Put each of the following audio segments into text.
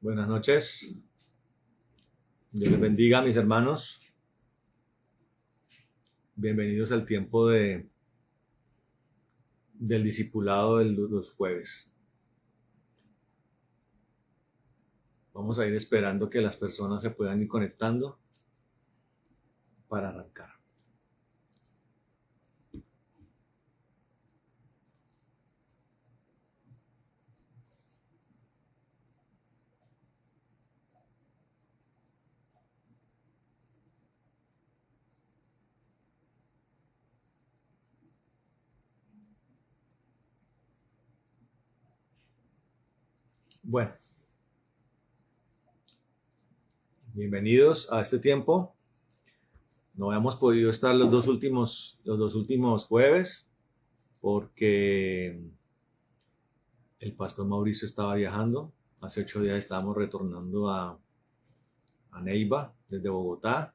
Buenas noches. Dios les bendiga, mis hermanos. Bienvenidos al tiempo del discipulado de los jueves. Vamos a ir esperando que las personas se puedan ir conectando para arrancar. Bueno, bienvenidos a este tiempo. No hemos podido estar los dos últimos jueves porque el pastor Mauricio estaba viajando. Hace 8 días estábamos retornando a Neiva desde Bogotá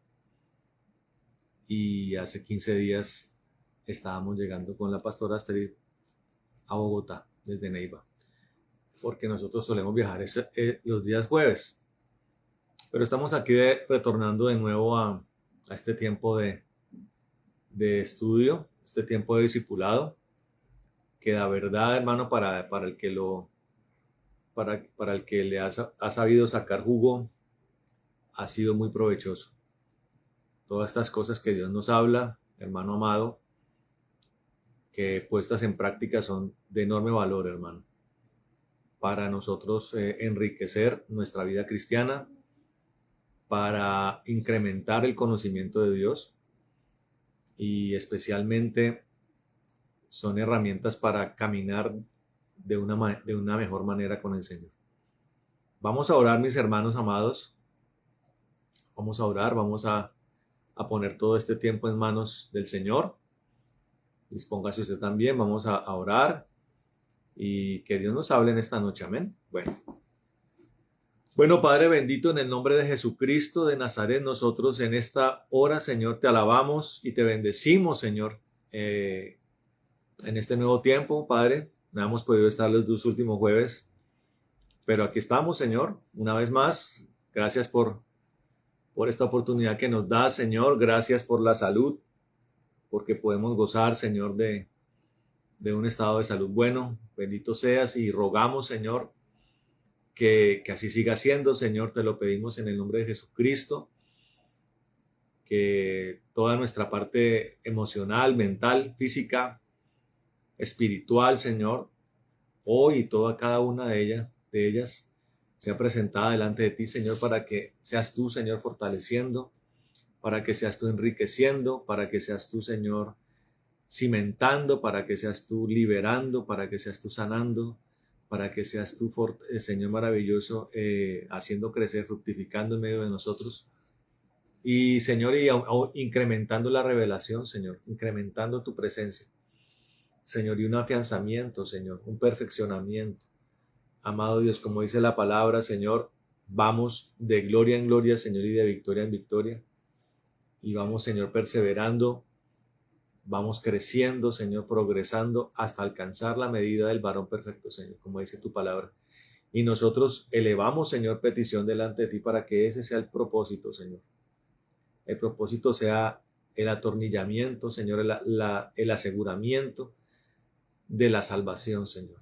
y hace 15 días estábamos llegando con la pastora Astrid a Bogotá desde Neiva, porque nosotros solemos viajar los días jueves, pero estamos aquí retornando de nuevo a este tiempo de estudio, este tiempo de discipulado, que la verdad, hermano, para el que para el que le ha sabido sacar jugo, ha sido muy provechoso. Todas estas cosas que Dios nos habla, hermano amado, que puestas en práctica son de enorme valor, hermano, para nosotros enriquecer nuestra vida cristiana, para incrementar el conocimiento de Dios, y especialmente son herramientas para caminar de una mejor manera con el Señor. Vamos a orar, mis hermanos amados. Vamos a orar, vamos a poner todo este tiempo en manos del Señor. Dispóngase usted también, vamos a orar y que Dios nos hable en esta noche. Amén. Bueno, Padre bendito, en el nombre de Jesucristo de Nazaret, nosotros en esta hora, Señor, te alabamos y te bendecimos, Señor, en este nuevo tiempo, Padre. No hemos podido estar los 2 últimos jueves, pero aquí estamos, Señor, una vez más. Gracias por esta oportunidad que nos da, Señor. Gracias por la salud, porque podemos gozar, Señor, de un estado de salud bueno. Bendito seas y rogamos, Señor, que así siga siendo, Señor. Te lo pedimos en el nombre de Jesucristo. Que toda nuestra parte emocional, mental, física, espiritual, Señor, hoy y toda cada una de ellas sea presentada delante de ti, Señor, para que seas tú, Señor, fortaleciendo, para que seas tú enriqueciendo, para que seas tú, Señor, cimentando, para que seas tú liberando, para que seas tú sanando, para que seas tú, Señor maravilloso, haciendo crecer, fructificando en medio de nosotros. Y, Señor, incrementando la revelación, Señor, incrementando tu presencia, Señor, y un afianzamiento, Señor, un perfeccionamiento. Amado Dios, como dice la palabra, Señor, vamos de gloria en gloria, Señor, y de victoria en victoria. Y vamos, Señor, perseverando, vamos creciendo, Señor, progresando hasta alcanzar la medida del varón perfecto, Señor, como dice tu palabra. Y nosotros elevamos, Señor, petición delante de ti para que ese sea el propósito, Señor. El propósito sea el atornillamiento, Señor, el aseguramiento de la salvación, Señor.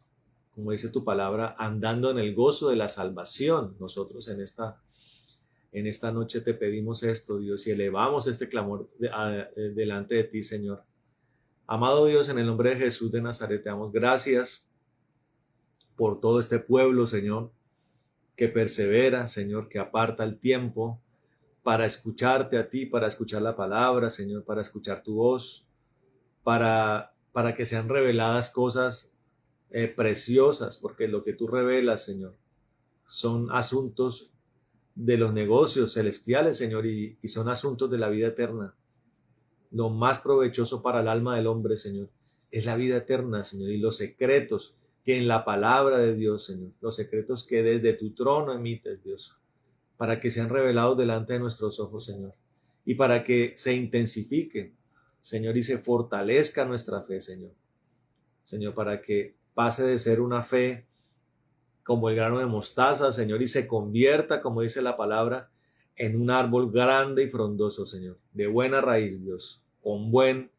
Como dice tu palabra, andando en el gozo de la salvación. Nosotros en esta noche te pedimos esto, Dios, y elevamos este clamor delante de ti, Señor. Amado Dios, en el nombre de Jesús de Nazaret, te damos gracias por todo este pueblo, Señor, que persevera, Señor, que aparta el tiempo para escucharte a ti, para escuchar la palabra, Señor, para escuchar tu voz, para que sean reveladas cosas preciosas, porque lo que tú revelas, Señor, son asuntos de los negocios celestiales, Señor, y son asuntos de la vida eterna. Lo más provechoso para el alma del hombre, Señor, es la vida eterna, Señor, y los secretos que en la palabra de Dios, Señor, los secretos que desde tu trono emites, Dios, para que sean revelados delante de nuestros ojos, Señor, y para que se intensifique, Señor, y se fortalezca nuestra fe, Señor. Señor, para que pase de ser una fe como el grano de mostaza, Señor, y se convierta, como dice la palabra, en un árbol grande y frondoso, Señor, de buena raíz, Dios, con buen,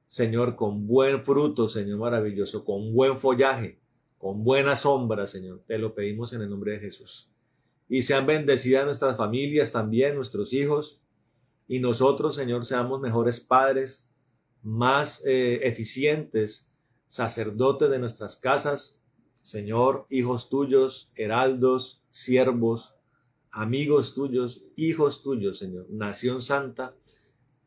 Señor, con buen fruto, Señor, maravilloso, con buen follaje, con buena sombra, Señor. Te lo pedimos en el nombre de Jesús. Y sean bendecidas nuestras familias también, nuestros hijos, y nosotros, Señor, seamos mejores padres, más eficientes, sacerdotes de nuestras casas, Señor, hijos tuyos, heraldos, siervos, amigos tuyos, hijos tuyos, Señor, nación santa,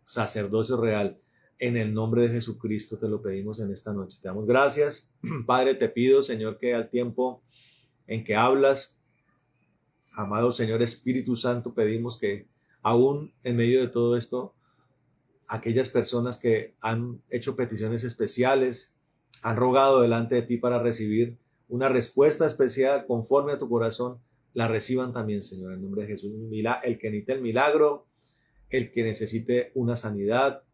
sacerdocio real. En el nombre de Jesucristo te lo pedimos en esta noche. Te damos gracias. Padre, te pido, Señor, que al tiempo en que hablas, amado Señor Espíritu Santo, pedimos que aún en medio de todo esto, aquellas personas que han hecho peticiones especiales, han rogado delante de ti para recibir una respuesta especial conforme a tu corazón, la reciban también, Señor, en nombre de Jesús. El que necesite el milagro, el que necesite una sanidad,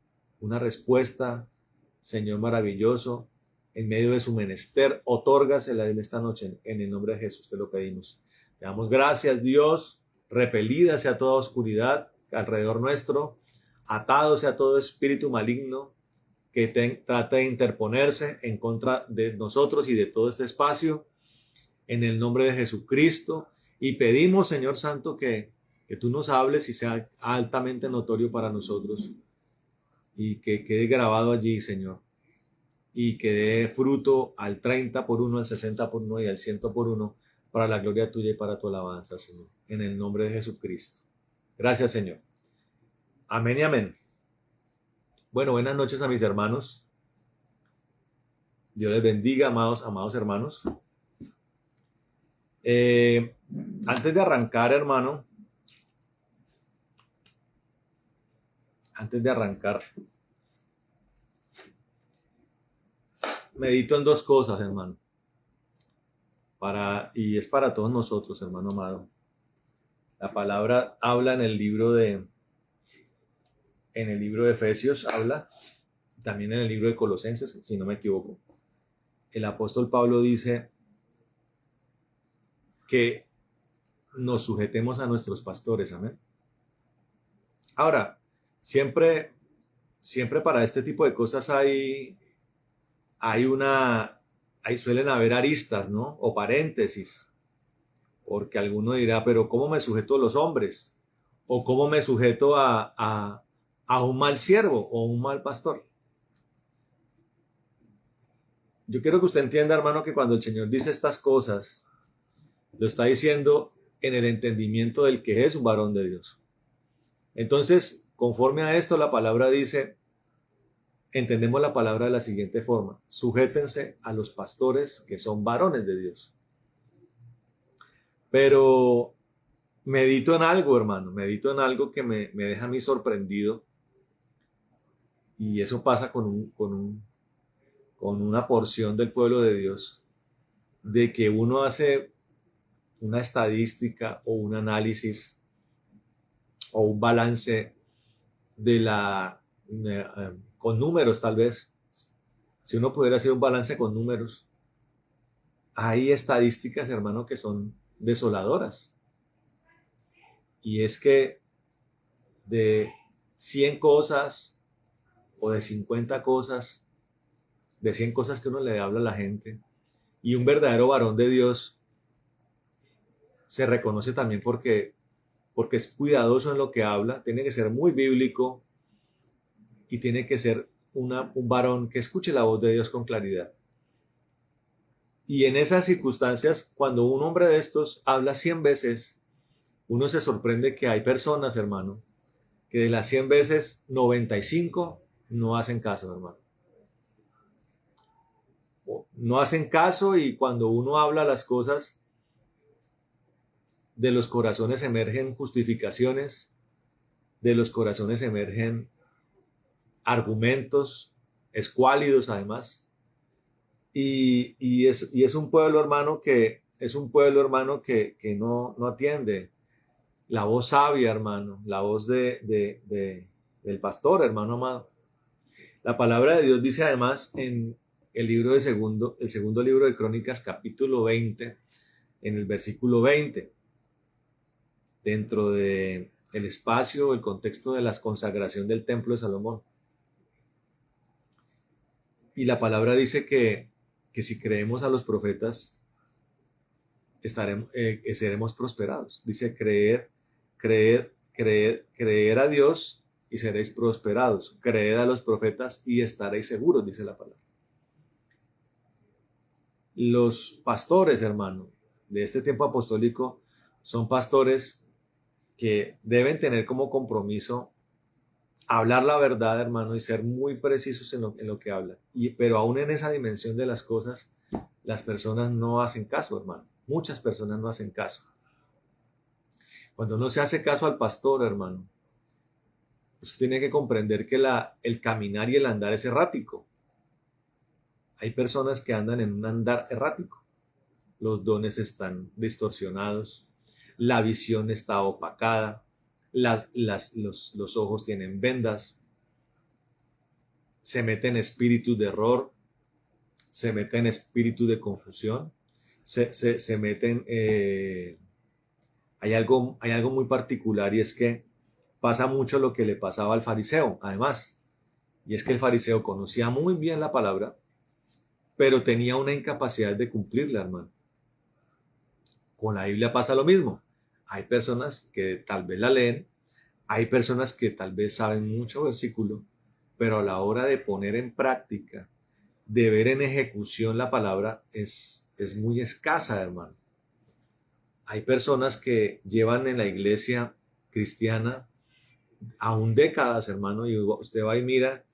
una respuesta, Señor maravilloso, en medio de su menester, otórgasela en esta noche, en el nombre de Jesús te lo pedimos. Te damos gracias, Dios, repelida sea toda oscuridad alrededor nuestro, atado sea todo espíritu maligno que trate de interponerse en contra de nosotros y de todo este espacio, en el nombre de Jesucristo. Y pedimos, Señor Santo, que tú nos hables y sea altamente notorio para nosotros y que quede grabado allí, Señor, y que dé fruto al 30 por 1, al 60 por 1 y al 100 por 1 para la gloria tuya y para tu alabanza, Señor, en el nombre de Jesucristo. Gracias, Señor. Amén y amén. Bueno, buenas noches a mis hermanos. Dios les bendiga, amados hermanos. Antes de arrancar, hermano, medito en dos cosas, hermano. Y es para todos nosotros, hermano amado. La palabra habla en el libro de Efesios, habla, también en el libro de Colosenses, si no me equivoco. El apóstol Pablo dice que nos sujetemos a nuestros pastores, amén. Ahora, siempre para este tipo de cosas suelen haber aristas, ¿no? O paréntesis, porque alguno dirá, pero ¿cómo me sujeto a los hombres? ¿O cómo me sujeto a un mal siervo o un mal pastor? Yo quiero que usted entienda, hermano, que cuando el Señor dice estas cosas, lo está diciendo en el entendimiento del que es un varón de Dios. Entonces, conforme a esto, la palabra dice, entendemos la palabra de la siguiente forma: sujétense a los pastores que son varones de Dios. Pero medito en algo, hermano, que me deja a mí sorprendido, y eso pasa con una porción del pueblo de Dios, de que uno hace una estadística o un análisis o un balance con números, tal vez. Si uno pudiera hacer un balance con números, hay estadísticas, hermano, que son desoladoras. Y es que de 100 cosas o de 50 cosas, de 100 cosas que uno le habla a la gente, y un verdadero varón de Dios se reconoce también porque es cuidadoso en lo que habla, tiene que ser muy bíblico y tiene que ser un varón que escuche la voz de Dios con claridad. Y en esas circunstancias, cuando un hombre de estos habla 100 veces, uno se sorprende que hay personas, hermano, que de las 100 veces, 95 no hacen caso, hermano. No hacen caso, y cuando uno habla las cosas, de los corazones emergen justificaciones, de los corazones emergen argumentos escuálidos además. Y es un pueblo, hermano, que no atiende la voz sabia, hermano, la voz del pastor, hermano amado. La palabra de Dios dice además en el segundo libro de Crónicas, capítulo 20, en el versículo 20, dentro de el espacio, el contexto de la consagración del templo de Salomón. Y la palabra dice que si creemos a los profetas, seremos prosperados. Dice creer a Dios y seréis prosperados. Creed a los profetas y estaréis seguros, dice la palabra. Los pastores, hermano, de este tiempo apostólico son pastores que deben tener como compromiso hablar la verdad, hermano, y ser muy precisos en lo que hablan. Pero aún en esa dimensión de las cosas, las personas no hacen caso, hermano. Muchas personas no hacen caso. Cuando no se hace caso al pastor, hermano, usted tiene que comprender que el caminar y el andar es errático. Hay personas que andan en un andar errático. Los dones están distorsionados, la visión está opacada, los ojos tienen vendas, se meten espíritus de error, se meten espíritus de confusión, se meten... hay algo muy particular y es que pasa mucho lo que le pasaba al fariseo, además, y es que el fariseo conocía muy bien la palabra, pero tenía una incapacidad de cumplirla, hermano. Con la Biblia pasa lo mismo. Hay personas que tal vez la leen, hay personas que tal vez saben mucho versículo, pero a la hora de poner en práctica, de ver en ejecución la palabra, es muy escasa, hermano. Hay personas que llevan en la iglesia cristiana aún décadas, hermano, y usted va y mira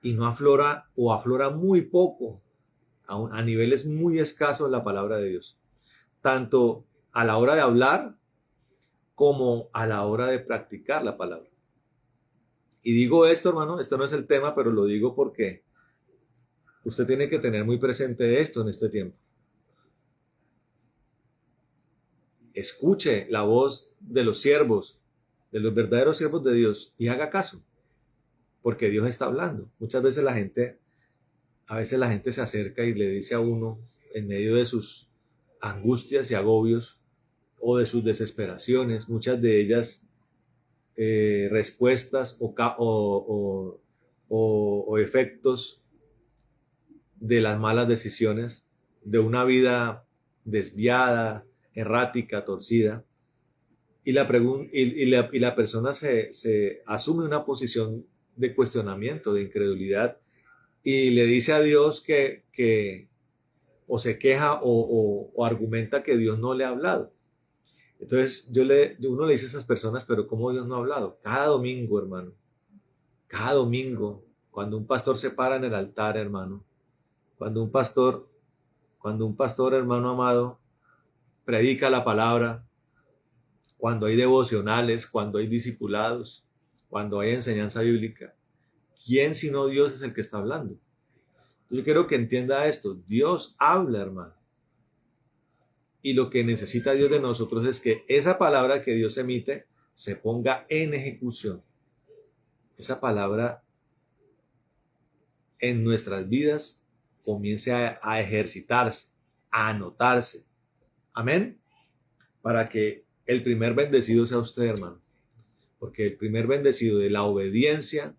y no aflora o aflora muy poco, a niveles muy escasos la palabra de Dios. Tanto a la hora de hablar como a la hora de practicar la palabra. Y digo esto, hermano, esto no es el tema, pero lo digo porque usted tiene que tener muy presente esto en este tiempo. Escuche la voz de los siervos, de los verdaderos siervos de Dios, y haga caso, porque Dios está hablando. Muchas veces la gente se acerca y le dice a uno, en medio de sus angustias y agobios, o de sus desesperaciones, muchas de ellas respuestas o efectos de las malas decisiones, de una vida desviada, errática, torcida, y la persona se asume una posición de cuestionamiento, de incredulidad, y le dice a Dios que o se queja o argumenta que Dios no le ha hablado. Entonces uno le dice a esas personas, pero ¿cómo Dios no ha hablado? Cada domingo, hermano, cada domingo, cuando un pastor se para en el altar, hermano, cuando un pastor, hermano amado, predica la palabra, cuando hay devocionales, cuando hay discipulados, cuando hay enseñanza bíblica, ¿quién sino Dios es el que está hablando? Yo quiero que entienda esto, Dios habla, hermano. Y lo que necesita Dios de nosotros es que esa palabra que Dios emite se ponga en ejecución. Esa palabra en nuestras vidas comience a ejercitarse, a anotarse. Amén. Para que el primer bendecido sea usted, hermano. Porque el primer bendecido de la obediencia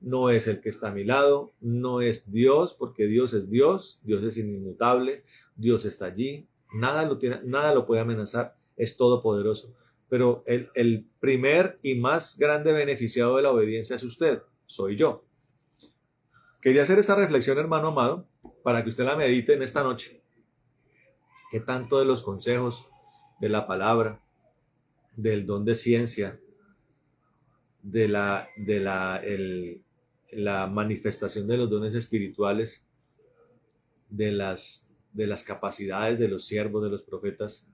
no es el que está a mi lado, no es Dios, porque Dios es inmutable, Dios está allí, nada lo puede amenazar, es todopoderoso. Pero el primer y más grande beneficiado de la obediencia es usted, soy yo. Quería hacer esta reflexión, hermano amado, para que usted la medite en esta noche. ¿Qué tanto de los consejos, de la palabra, del don de ciencia, de la manifestación de los dones espirituales, de las capacidades de los siervos, de los profetas,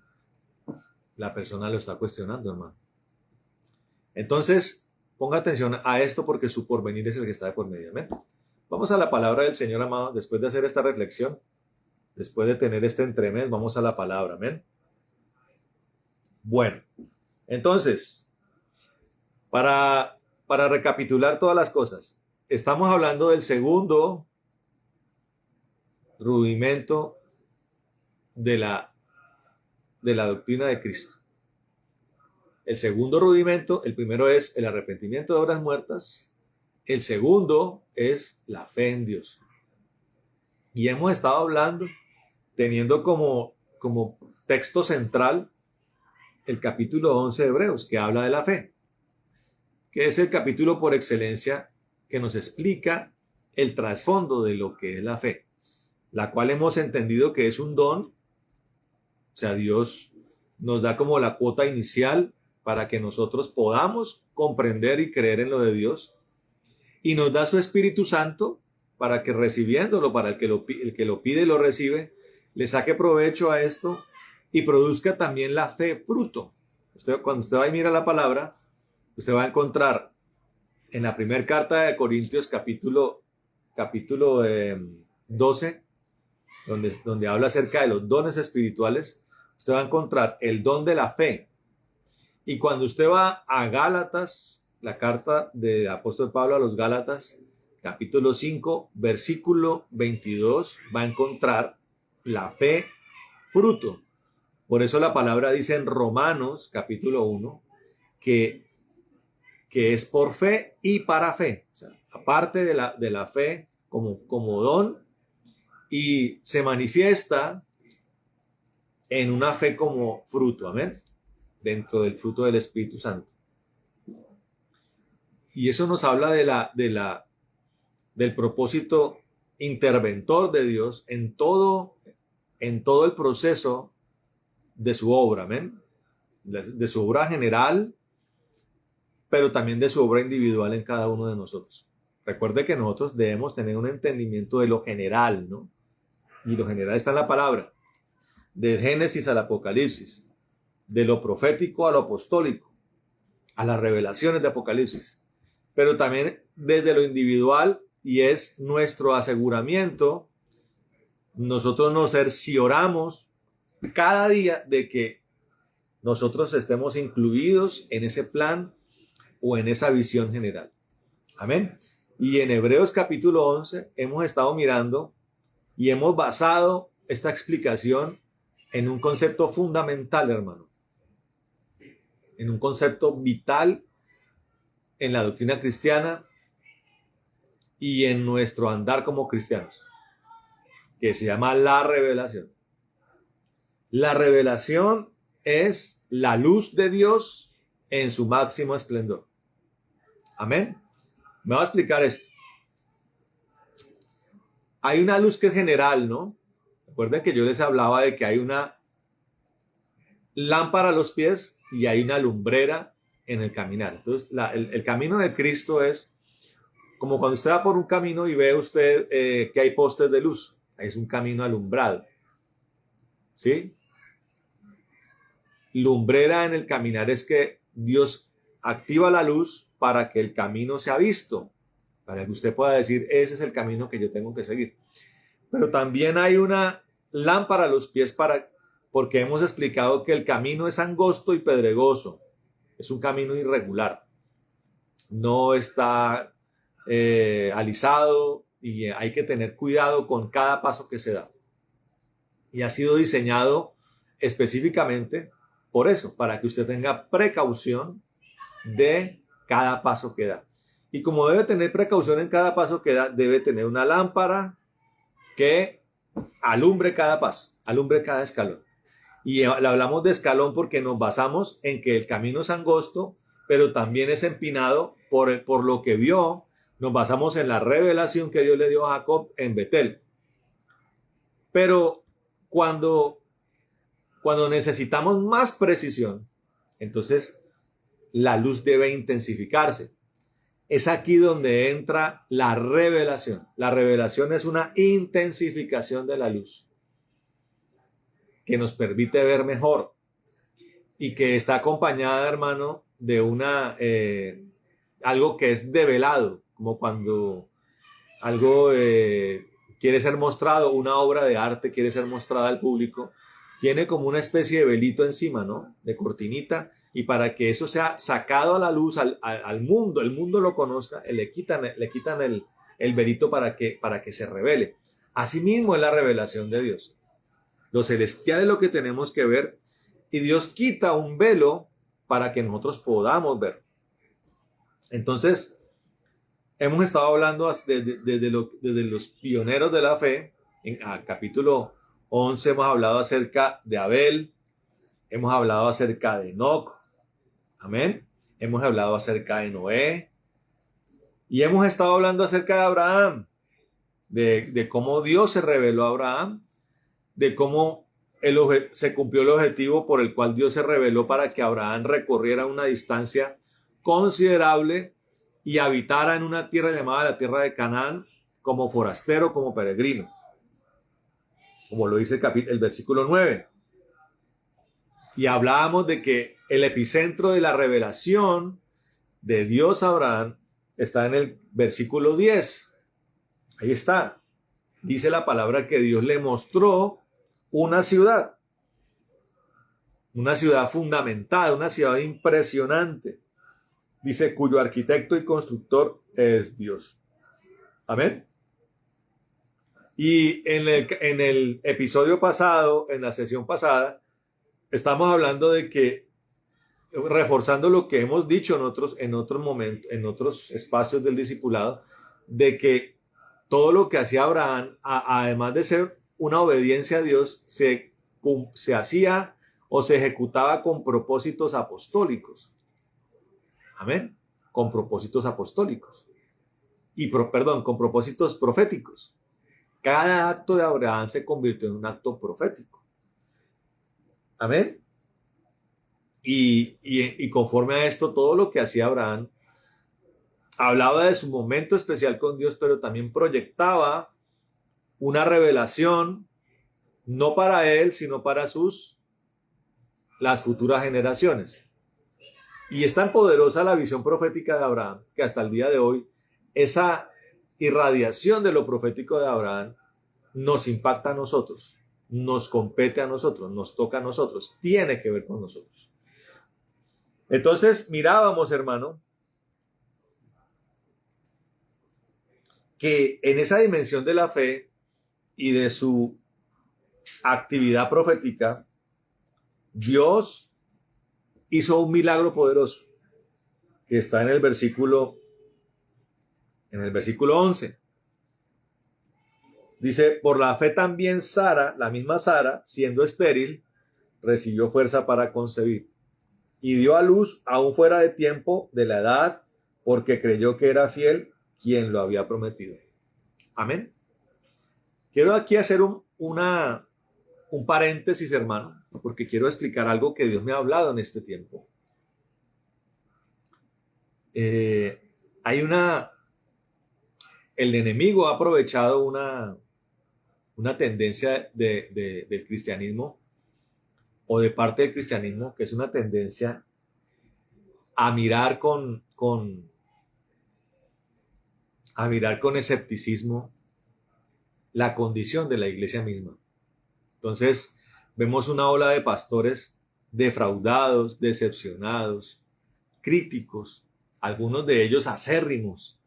la persona lo está cuestionando, hermano? Entonces, ponga atención a esto porque su porvenir es el que está de por medio. Amén. Vamos a la palabra del Señor, amado. Después de hacer esta reflexión, después de tener este entremés, vamos a la palabra. Amén. Bueno, entonces, para recapitular todas las cosas, estamos hablando del segundo rudimento de la de la doctrina de Cristo. El segundo rudimento, el primero es el arrepentimiento de obras muertas. El segundo es la fe en Dios. Y hemos estado hablando, teniendo como texto central el capítulo 11 de Hebreos, que habla de la fe, que es el capítulo por excelencia que nos explica el trasfondo de lo que es la fe, la cual hemos entendido que es un don. O sea, Dios nos da como la cuota inicial para que nosotros podamos comprender y creer en lo de Dios, y nos da su Espíritu Santo para que recibiéndolo, para el que lo pide y lo recibe, le saque provecho a esto y produzca también la fe fruto. Cuando usted va y mira la palabra, usted va a encontrar en la primera carta de Corintios capítulo 12, donde habla acerca de los dones espirituales, usted va a encontrar el don de la fe. Y cuando usted va a Gálatas, la carta del apóstol Pablo a los Gálatas, capítulo 5, versículo 22, va a encontrar la fe fruto. Por eso la palabra dice en Romanos, capítulo 1, que es por fe y para fe. O sea, aparte de la fe como don, y se manifiesta en una fe como fruto. Amén. Dentro del fruto del Espíritu Santo. Y eso nos habla del propósito interventor de Dios en todo el proceso de su obra, amén, de su obra general, pero también de su obra individual en cada uno de nosotros. Recuerde que nosotros debemos tener un entendimiento de lo general, ¿no? Y lo general está en la palabra, del Génesis al Apocalipsis, de lo profético a lo apostólico, a las revelaciones de Apocalipsis, pero también desde lo individual, y es nuestro aseguramiento. Nosotros nos cercioramos cada día de que nosotros estemos incluidos en ese plan o en esa visión general. Amén. Y en Hebreos capítulo 11 hemos estado mirando y hemos basado esta explicación en un concepto fundamental, hermano, en un concepto vital en la doctrina cristiana y en nuestro andar como cristianos, que se llama la revelación. La revelación es la luz de Dios en su máximo esplendor. Amén. Me voy a explicar esto. Hay una luz que es general, ¿no? Recuerden que yo les hablaba de que hay una lámpara a los pies y hay una lumbrera en el caminar. Entonces, el camino de Cristo es como cuando usted va por un camino y ve usted que hay postes de luz. Es un camino alumbrado. ¿Sí? Lumbrera en el caminar es que Dios activa la luz para que el camino sea visto, para que usted pueda decir, ese es el camino que yo tengo que seguir. Pero también hay una lámpara a los pies porque hemos explicado que el camino es angosto y pedregoso. Es un camino irregular. No está alisado y hay que tener cuidado con cada paso que se da. Y ha sido diseñado específicamente por eso, para que usted tenga precaución de cada paso que da. Y como debe tener precaución en cada paso que da, debe tener una lámpara que alumbre cada paso, alumbre cada escalón. Y le hablamos de escalón porque nos basamos en que el camino es angosto, pero también es empinado por lo que vio. Nos basamos en la revelación que Dios le dio a Jacob en Betel. Pero cuando necesitamos más precisión, entonces la luz debe intensificarse. Es aquí donde entra la revelación. La revelación es una intensificación de la luz que nos permite ver mejor y que está acompañada, hermano, de algo que es develado, como cuando algo quiere ser mostrado, una obra de arte quiere ser mostrada al público, tiene como una especie de velito encima, ¿no? De cortinita, y para que eso sea sacado a la luz al mundo, el mundo lo conozca, le quitan el velito para que se revele. Asimismo es la revelación de Dios. Lo celestial es lo que tenemos que ver, y Dios quita un velo para que nosotros podamos ver. Entonces, hemos estado hablando desde los pioneros de la fe. En capítulo 11 hemos hablado acerca de Abel, hemos hablado acerca de Enoc, amén. Hemos hablado acerca de Noé y hemos estado hablando acerca de Abraham, de cómo Dios se reveló a Abraham, de cómo se cumplió el objetivo por el cual Dios se reveló para que Abraham recorriera una distancia considerable y habitara en una tierra llamada la tierra de Canaán como forastero, como peregrino, como lo dice el versículo 9. Y hablábamos de que el epicentro de la revelación de Dios a Abraham está en el versículo 10. Ahí está. Dice la palabra que Dios le mostró una ciudad fundamentada, una ciudad impresionante. Dice, cuyo arquitecto y constructor es Dios. Amén. Y en el episodio pasado, en la sesión pasada, estamos hablando de que, reforzando lo que hemos dicho en otros momentos, en otros espacios del discipulado, de que todo lo que hacía Abraham, además de ser una obediencia a Dios, se hacía o se ejecutaba con propósitos apostólicos. Amén. Con propósitos apostólicos. Con propósitos proféticos. Cada acto de Abraham se convirtió en un acto profético. Amén. Y conforme a esto, todo lo que hacía Abraham hablaba de su momento especial con Dios, pero también proyectaba una revelación, no para él, sino para las futuras generaciones. Y es tan poderosa la visión profética de Abraham que hasta el día de hoy esa irradiación de lo profético de Abraham nos impacta a nosotros, nos compete a nosotros, nos toca a nosotros, tiene que ver con nosotros. Entonces mirábamos, hermano, que en esa dimensión de la fe y de su actividad profética, Dios hizo un milagro poderoso que está en el versículo 11. Dice, por la fe también Sara, la misma Sara, siendo estéril, recibió fuerza para concebir y dio a luz aún fuera de tiempo de la edad, porque creyó que era fiel quien lo había prometido. Amén. Quiero aquí hacer un paréntesis, hermano, porque quiero explicar algo que Dios me ha hablado en este tiempo. El enemigo ha aprovechado una tendencia del cristianismo o de parte del cristianismo, que es una tendencia a mirar con escepticismo la condición de la iglesia misma. Entonces, vemos una ola de pastores defraudados, decepcionados, críticos, algunos de ellos acérrimos,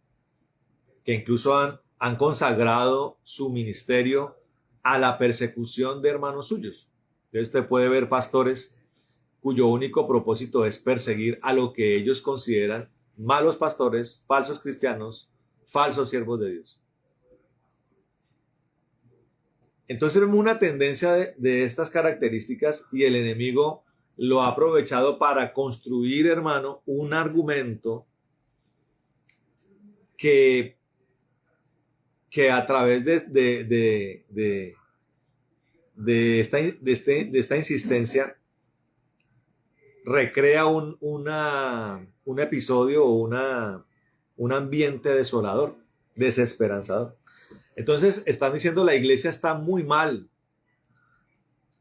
que incluso han consagrado su ministerio a la persecución de hermanos suyos. Entonces usted puede ver pastores cuyo único propósito es perseguir a lo que ellos consideran malos pastores, falsos cristianos, falsos siervos de Dios. Entonces vemos una tendencia de estas características y el enemigo lo ha aprovechado para construir, hermano, un argumento que a través de esta insistencia recrea un episodio o un ambiente desolador, desesperanzador. Entonces están diciendo la iglesia está muy mal,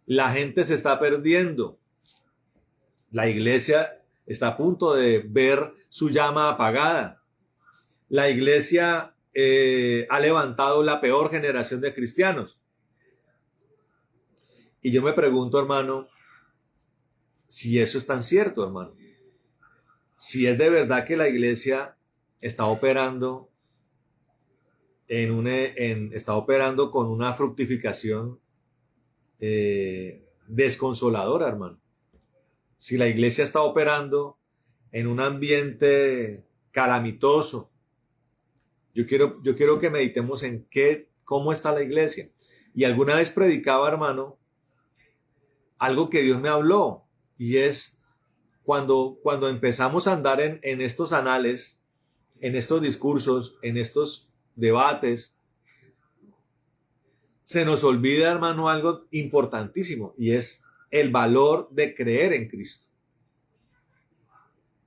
la gente se está perdiendo, la iglesia está a punto de ver su llama apagada, la iglesia ha levantado la peor generación de cristianos. Y yo me pregunto, hermano, si eso es tan cierto, hermano. Si es de verdad que la iglesia está operando está operando con una fructificación desconsoladora, hermano. si la iglesia está operando en un ambiente calamitoso, yo quiero que meditemos en cómo está la iglesia. Y alguna vez predicaba, hermano, algo que Dios me habló, y es cuando empezamos a andar en estos anales, en estos discursos, en estos debates, se nos olvida, hermano, algo importantísimo, y es el valor de creer en Cristo.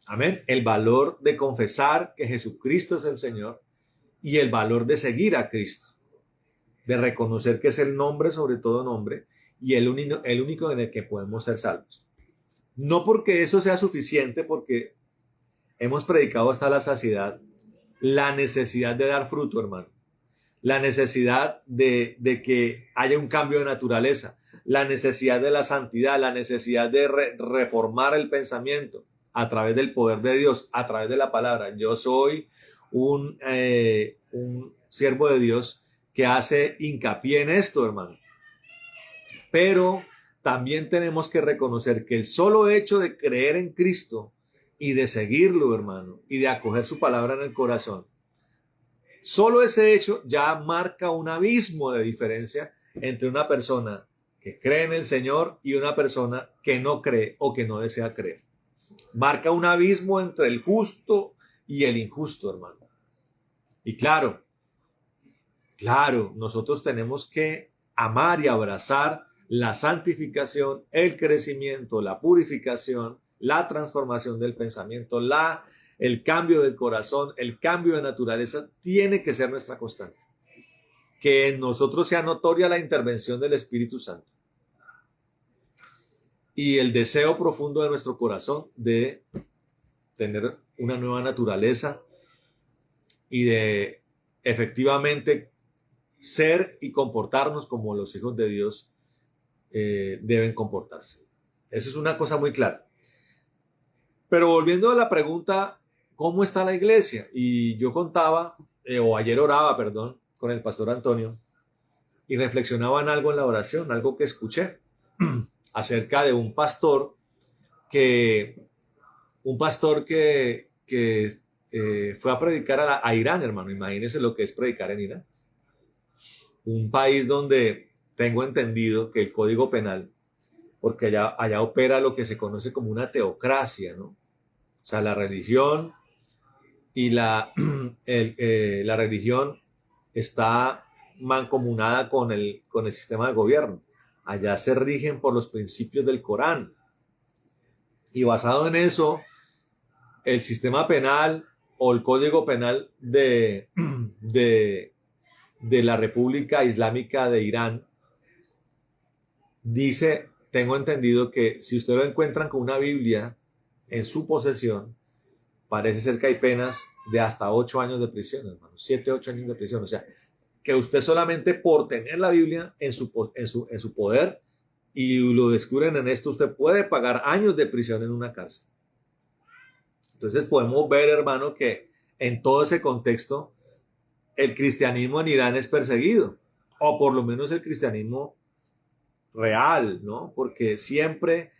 Amén. El valor de confesar que Jesucristo es el Señor y el valor de seguir a Cristo, de reconocer que es el nombre sobre todo nombre y el único en el que podemos ser salvos. No porque eso sea suficiente, porque hemos predicado hasta la saciedad la necesidad de dar fruto, hermano. La necesidad de que haya un cambio de naturaleza, la necesidad de la santidad, la necesidad de reformar el pensamiento a través del poder de Dios, a través de la palabra. Yo soy un siervo de Dios que hace hincapié en esto, hermano. Pero también tenemos que reconocer que el solo hecho de creer en Cristo y de seguirlo, hermano, y de acoger su palabra en el corazón, solo ese hecho ya marca un abismo de diferencia entre una persona que cree en el Señor y una persona que no cree o que no desea creer. Marca un abismo entre el justo y el injusto, hermano. Y claro, nosotros tenemos que amar y abrazar la santificación, el crecimiento, la purificación, la transformación del pensamiento, el cambio del corazón, el cambio de naturaleza, tiene que ser nuestra constante. Que en nosotros sea notoria la intervención del Espíritu Santo. Y el deseo profundo de nuestro corazón de tener una nueva naturaleza y de efectivamente ser y comportarnos como los hijos de Dios deben comportarse. Eso es una cosa muy clara. Pero volviendo a la pregunta, ¿cómo está la iglesia? Y yo contaba, ayer oraba, perdón, con el pastor Antonio y reflexionaba en algo en la oración, algo que escuché acerca de un pastor que fue a predicar a Irán, hermano. Imagínense lo que es predicar en Irán. Un país donde tengo entendido que el Código Penal, porque allá opera lo que se conoce como una teocracia, ¿no? O sea, la religión y la religión está mancomunada con el sistema de gobierno. Allá se rigen por los principios del Corán. Y basado en eso, el sistema penal o el Código Penal de la República Islámica de Irán dice, tengo entendido, que si usted lo encuentran con una Biblia en su posesión, parece ser que hay penas de hasta 8 años de prisión, hermano, 7, 8 años de prisión. O sea, que usted solamente por tener la Biblia en su poder y lo descubren en esto, usted puede pagar años de prisión en una cárcel. Entonces podemos ver, hermano, que en todo ese contexto el cristianismo en Irán es perseguido, o por lo menos el cristianismo real, ¿no? Porque siempre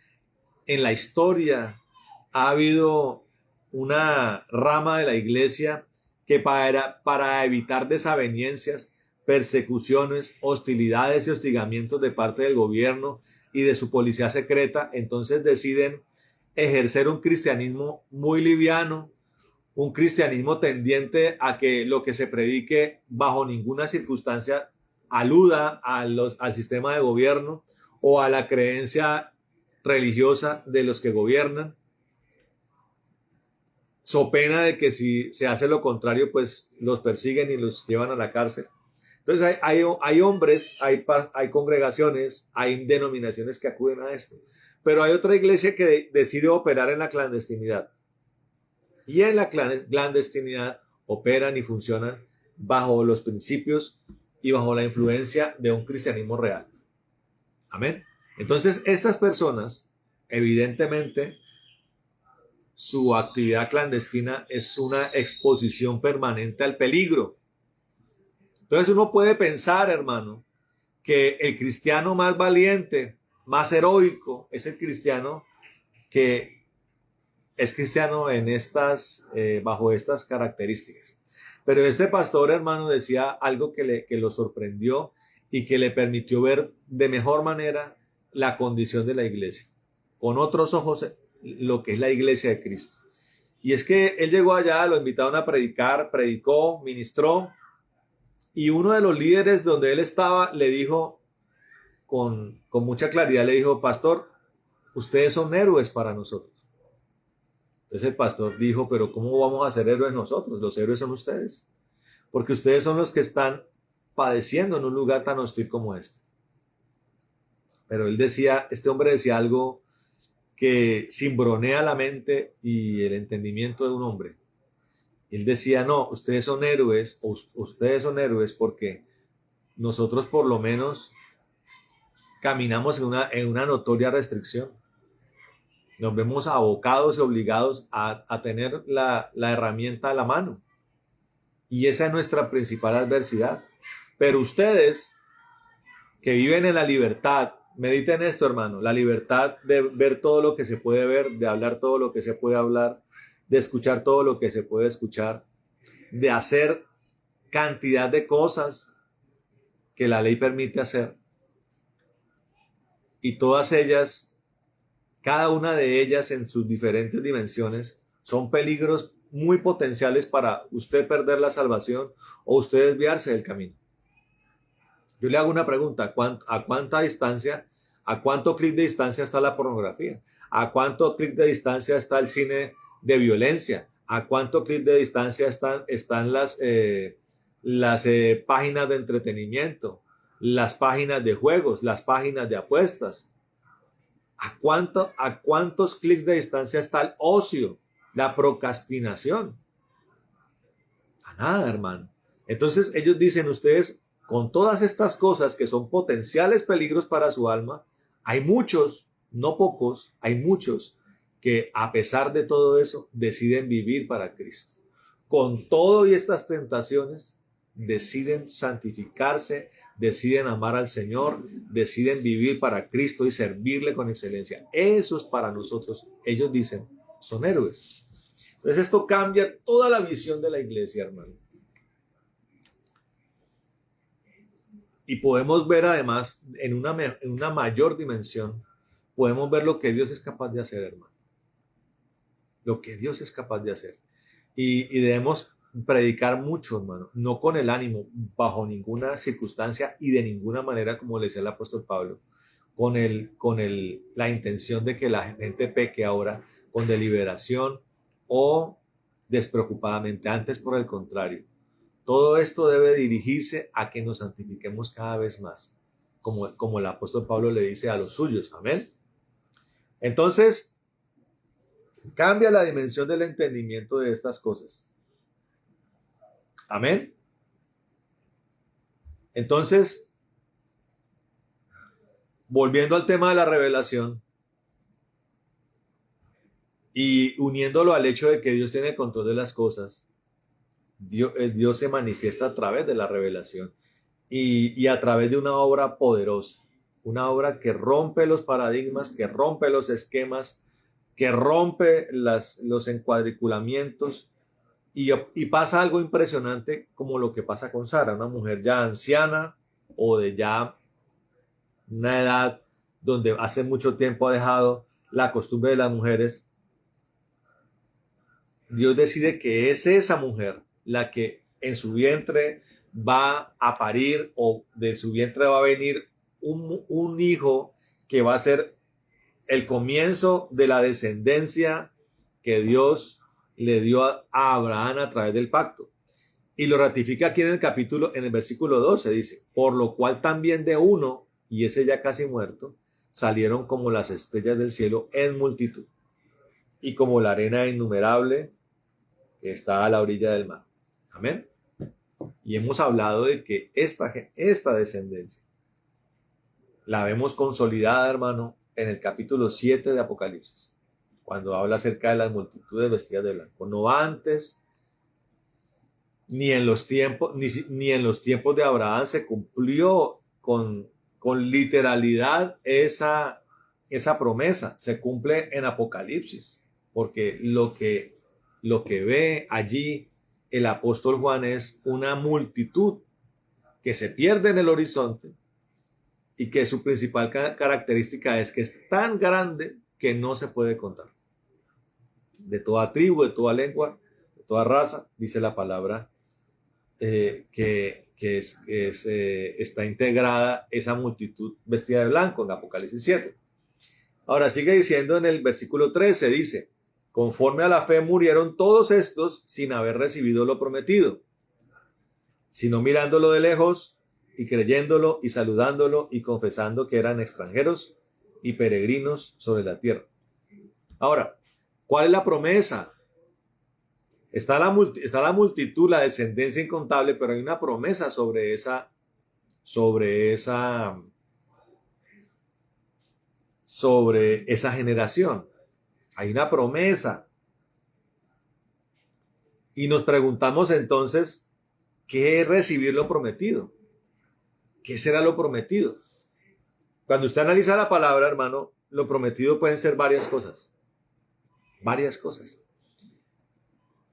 en la historia ha habido una rama de la iglesia que para evitar desavenencias, persecuciones, hostilidades y hostigamientos de parte del gobierno y de su policía secreta, entonces deciden ejercer un cristianismo muy liviano, un cristianismo tendiente a que lo que se predique bajo ninguna circunstancia aluda al sistema de gobierno o a la creencia religiosa de los que gobiernan, so pena de que si se hace lo contrario, pues los persiguen y los llevan a la cárcel. Entonces hay hombres, hay congregaciones, hay denominaciones que acuden a esto. Pero hay otra iglesia que decide operar en la clandestinidad. Y en la clandestinidad operan y funcionan bajo los principios y bajo la influencia de un cristianismo real. Amén. Entonces, estas personas, evidentemente, su actividad clandestina es una exposición permanente al peligro. Entonces uno puede pensar, hermano, que el cristiano más valiente, más heroico, es el cristiano que es cristiano en bajo estas características. Pero este pastor, hermano, decía algo que lo sorprendió y que le permitió ver de mejor manera la condición de la iglesia, con otros ojos lo que es la iglesia de Cristo. Y es que él llegó allá, lo invitaron a predicar, predicó, ministró, y uno de los líderes donde él estaba le dijo con mucha claridad, le dijo: pastor, ustedes son héroes para nosotros. Entonces el pastor dijo: pero ¿cómo vamos a ser héroes nosotros? Los héroes son ustedes, porque ustedes son los que están padeciendo en un lugar tan hostil como este. Pero este hombre decía algo que cimbronea la mente y el entendimiento de un hombre. Él decía: no, ustedes son héroes porque nosotros por lo menos caminamos en una notoria restricción. Nos vemos abocados y obligados a tener la herramienta a la mano. Y esa es nuestra principal adversidad. Pero ustedes que viven en la libertad, mediten esto, hermano, la libertad de ver todo lo que se puede ver, de hablar todo lo que se puede hablar, de escuchar todo lo que se puede escuchar, de hacer cantidad de cosas que la ley permite hacer. Y todas ellas, cada una de ellas en sus diferentes dimensiones, son peligros muy potenciales para usted perder la salvación o usted desviarse del camino. Yo le hago una pregunta: ¿a cuánta distancia, a cuánto clic de distancia está la pornografía? ¿A cuánto clic de distancia está el cine de violencia? ¿A cuánto clic de distancia están las páginas de entretenimiento, las páginas de juegos, las páginas de apuestas? ¿A cuántos clics de distancia está el ocio, la procrastinación? A nada, hermano. Entonces ellos dicen: ustedes, con todas estas cosas que son potenciales peligros para su alma, hay muchos, no pocos, hay muchos que a pesar de todo eso deciden vivir para Cristo. Con todo y estas tentaciones, deciden santificarse, deciden amar al Señor, deciden vivir para Cristo y servirle con excelencia. Esos para nosotros, ellos dicen, son héroes. Entonces esto cambia toda la visión de la iglesia, hermano. Y podemos ver además en una mayor dimensión, podemos ver lo que Dios es capaz de hacer, hermano. Lo que Dios es capaz de hacer. Y debemos predicar mucho, hermano, no con el ánimo, bajo ninguna circunstancia y de ninguna manera, como le decía el apóstol Pablo, la intención de que la gente peque ahora con deliberación o despreocupadamente. Antes, por el contrario, todo esto debe dirigirse a que nos santifiquemos cada vez más, como el apóstol Pablo le dice a los suyos. Amén. Entonces, cambia la dimensión del entendimiento de estas cosas. Amén. Entonces, volviendo al tema de la revelación y uniéndolo al hecho de que Dios tiene control de las cosas, Dios se manifiesta a través de la revelación y a través de una obra poderosa, una obra que rompe los paradigmas, que rompe los esquemas, que rompe los encuadriculamientos y pasa algo impresionante como lo que pasa con Sara, una mujer ya anciana o de ya una edad donde hace mucho tiempo ha dejado la costumbre de las mujeres. Dios decide que es esa mujer la que en su vientre va a parir o de su vientre va a venir un hijo que va a ser el comienzo de la descendencia que Dios le dio a Abraham a través del pacto. Y lo ratifica aquí en el versículo 12, dice: por lo cual también de uno, y ese ya casi muerto, salieron como las estrellas del cielo en multitud, y como la arena innumerable que está a la orilla del mar. Amén. Y hemos hablado de que esta descendencia la vemos consolidada, hermano, en el capítulo 7 de Apocalipsis, cuando habla acerca de las multitudes vestidas de blanco. No antes, ni en los tiempos de Abraham se cumplió con literalidad esa esa promesa se cumple en Apocalipsis, porque lo que ve allí el apóstol Juan es una multitud que se pierde en el horizonte y que su principal característica es que es tan grande que no se puede contar. De toda tribu, de toda lengua, de toda raza, dice la palabra, está integrada esa multitud vestida de blanco en Apocalipsis 7. Ahora sigue diciendo en el versículo 13, dice, conforme a la fe murieron todos estos sin haber recibido lo prometido, sino mirándolo de lejos y creyéndolo y saludándolo y confesando que eran extranjeros y peregrinos sobre la tierra. Ahora, ¿cuál es la promesa? Está la multitud, la descendencia incontable, pero hay una promesa sobre esa generación. Hay una promesa. Y nos preguntamos entonces, ¿qué es recibir lo prometido? ¿Qué será lo prometido? Cuando usted analiza la palabra, hermano, lo prometido pueden ser varias cosas. Varias cosas.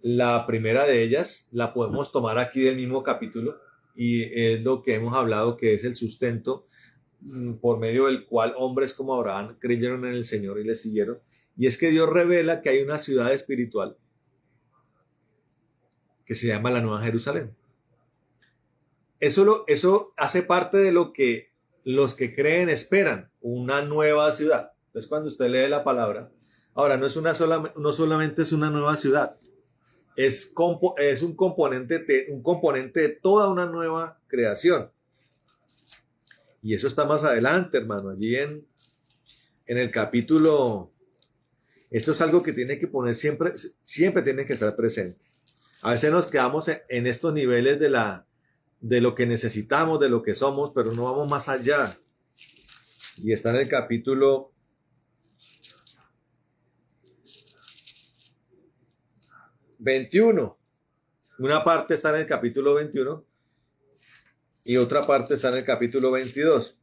La primera de ellas la podemos tomar aquí del mismo capítulo y es lo que hemos hablado, que es el sustento por medio del cual hombres como Abraham creyeron en el Señor y le siguieron. Y es que Dios revela que hay una ciudad espiritual que se llama la Nueva Jerusalén. Eso hace parte de lo que los que creen esperan, una nueva ciudad. Entonces cuando usted lee la palabra, ahora no solamente es una nueva ciudad, es un componente de toda una nueva creación. Y eso está más adelante, hermano, allí en el capítulo. Esto es algo que tiene que poner siempre tiene que estar presente. A veces nos quedamos en estos niveles de lo que necesitamos, de lo que somos, pero no vamos más allá. Y está en el capítulo 21. Una parte está en el capítulo 21 y otra parte está en el capítulo 22.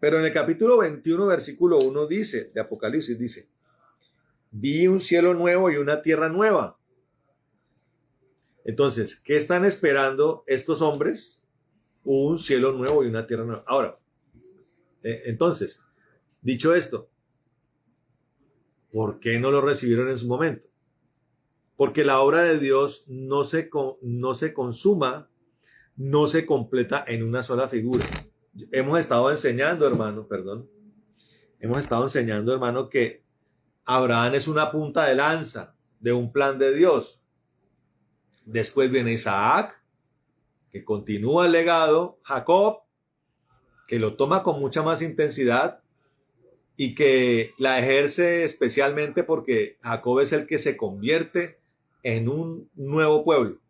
Pero en el capítulo 21, versículo 1 dice, de Apocalipsis dice, vi un cielo nuevo y una tierra nueva. Entonces, ¿qué están esperando estos hombres? Un cielo nuevo y una tierra nueva. Ahora, entonces, dicho esto, ¿por qué no lo recibieron en su momento? Porque la obra de Dios no se consuma, no se completa en una sola figura. Hemos estado enseñando, hermano, que Abraham es una punta de lanza de un plan de Dios. Después viene Isaac, que continúa el legado, Jacob, que lo toma con mucha más intensidad y que la ejerce especialmente porque Jacob es el que se convierte en un nuevo pueblo,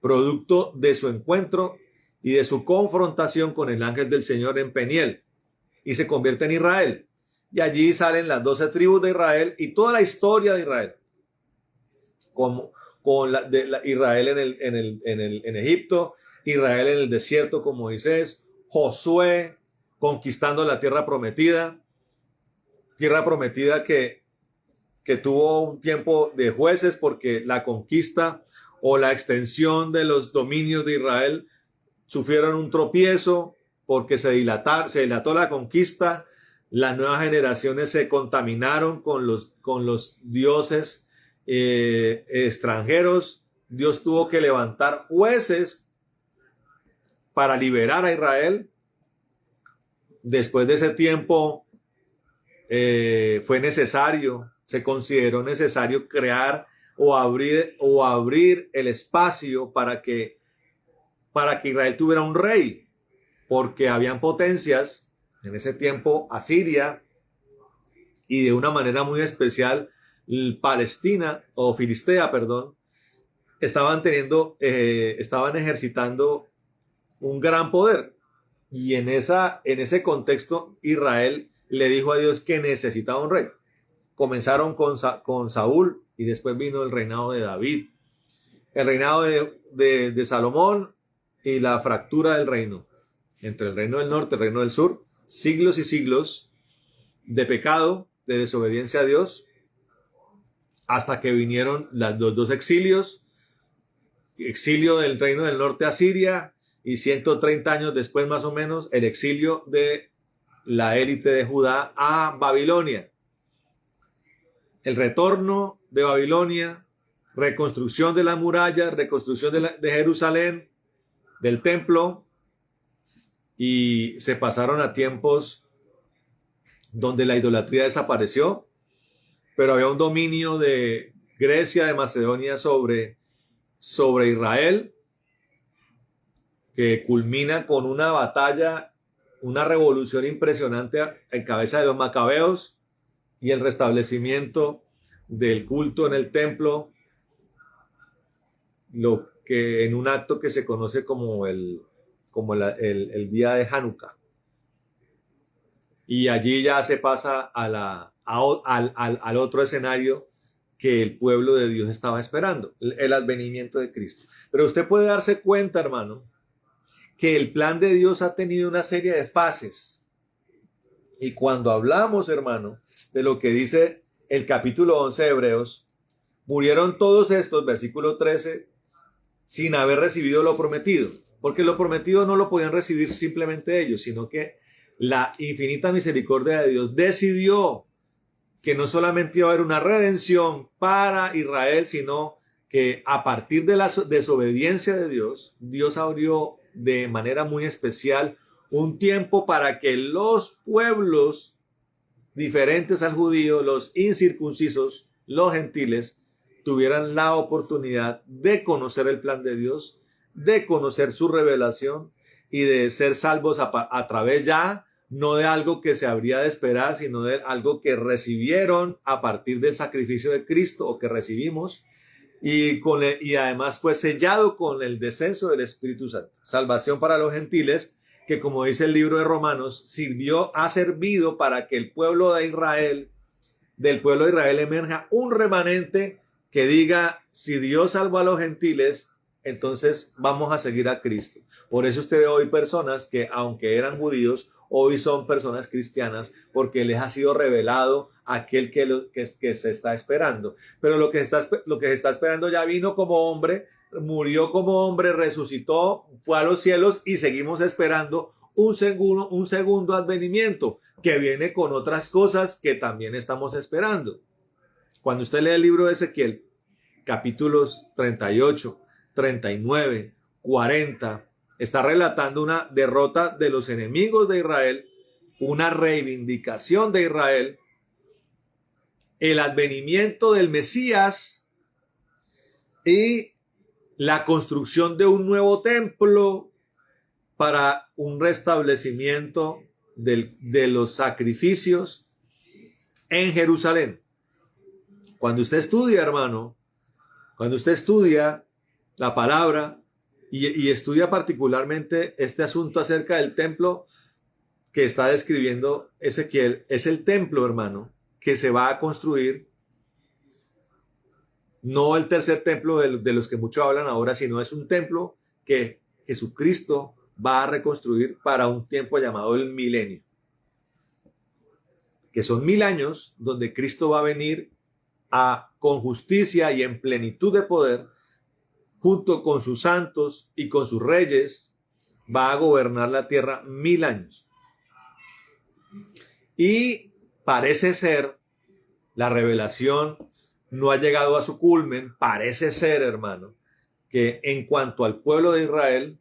producto de su encuentro y de su confrontación con el ángel del Señor en Peniel, y se convierte en Israel. Y allí salen las 12 tribus de Israel y toda la historia de Israel, con Israel en Egipto, Israel en el desierto con Moisés, Josué conquistando la tierra prometida que tuvo un tiempo de jueces porque la conquista o la extensión de los dominios de Israel sufrieron un tropiezo porque se dilató la conquista. Las nuevas generaciones se contaminaron con los dioses extranjeros. Dios tuvo que levantar jueces para liberar a Israel. Después de ese tiempo se consideró necesario crear o abrir el espacio para que Israel tuviera un rey, porque habían potencias en ese tiempo, Asiria y de una manera muy especial Palestina o Filistea, estaban ejercitando un gran poder, y en ese contexto Israel le dijo a Dios que necesitaba un rey. Comenzaron con Saúl y después vino el reinado de David, el reinado de Salomón y la fractura del reino entre el reino del norte y el reino del sur, siglos y siglos de pecado, de desobediencia a Dios, hasta que vinieron los dos exilios, exilio del reino del norte a Siria y 130 años después más o menos el exilio de la élite de Judá a Babilonia. El retorno de Babilonia, reconstrucción de las murallas, reconstrucción de Jerusalén, del templo, y se pasaron a tiempos donde la idolatría desapareció, pero había un dominio de Grecia, de Macedonia sobre Israel, que culmina con una batalla, una revolución impresionante en cabeza de los macabeos y el restablecimiento del culto en el templo, lo que en un acto que se conoce como el día de Hanukkah. Y allí ya se pasa al otro escenario que el pueblo de Dios estaba esperando, el advenimiento de Cristo. Pero usted puede darse cuenta, hermano, que el plan de Dios ha tenido una serie de fases. Y cuando hablamos, hermano, de lo que dice el capítulo 11 de Hebreos, murieron todos estos, versículo 13, sin haber recibido lo prometido. Porque lo prometido no lo podían recibir simplemente ellos, sino que la infinita misericordia de Dios decidió que no solamente iba a haber una redención para Israel, sino que a partir de la desobediencia de Dios, Dios abrió de manera muy especial un tiempo para que los pueblos diferentes al judío, los incircuncisos, los gentiles, tuvieran la oportunidad de conocer el plan de Dios, de conocer su revelación y de ser salvos a través ya, no de algo que se habría de esperar, sino de algo que recibieron a partir del sacrificio de Cristo o que recibimos y además fue sellado con el descenso del Espíritu Santo. Salvación para los gentiles, que como dice el libro de Romanos, ha servido para que del pueblo de Israel emerja un remanente que diga, si Dios salvó a los gentiles, entonces vamos a seguir a Cristo. Por eso usted ve hoy personas que, aunque eran judíos, hoy son personas cristianas, porque les ha sido revelado aquel que se está esperando. Pero lo que se está esperando ya vino como hombre, murió como hombre, resucitó, fue a los cielos y seguimos esperando un segundo advenimiento que viene con otras cosas que también estamos esperando. Cuando usted lee el libro de Ezequiel, capítulos 38, 39, 40, está relatando una derrota de los enemigos de Israel, una reivindicación de Israel, el advenimiento del Mesías y la construcción de un nuevo templo para un restablecimiento de los sacrificios en Jerusalén. Cuando usted estudia, hermano, cuando usted estudia la palabra y estudia particularmente este asunto acerca del templo que está describiendo Ezequiel, es el templo, hermano, que se va a construir, no el tercer templo de los que muchos hablan ahora, sino es un templo que Jesucristo va a reconstruir para un tiempo llamado el milenio, que son 1000 años donde Cristo va a venir con justicia y en plenitud de poder, junto con sus santos y con sus reyes, va a gobernar la tierra 1000 años. Y parece ser, la revelación no ha llegado a su culmen, parece ser, hermano, que en cuanto al pueblo de Israel,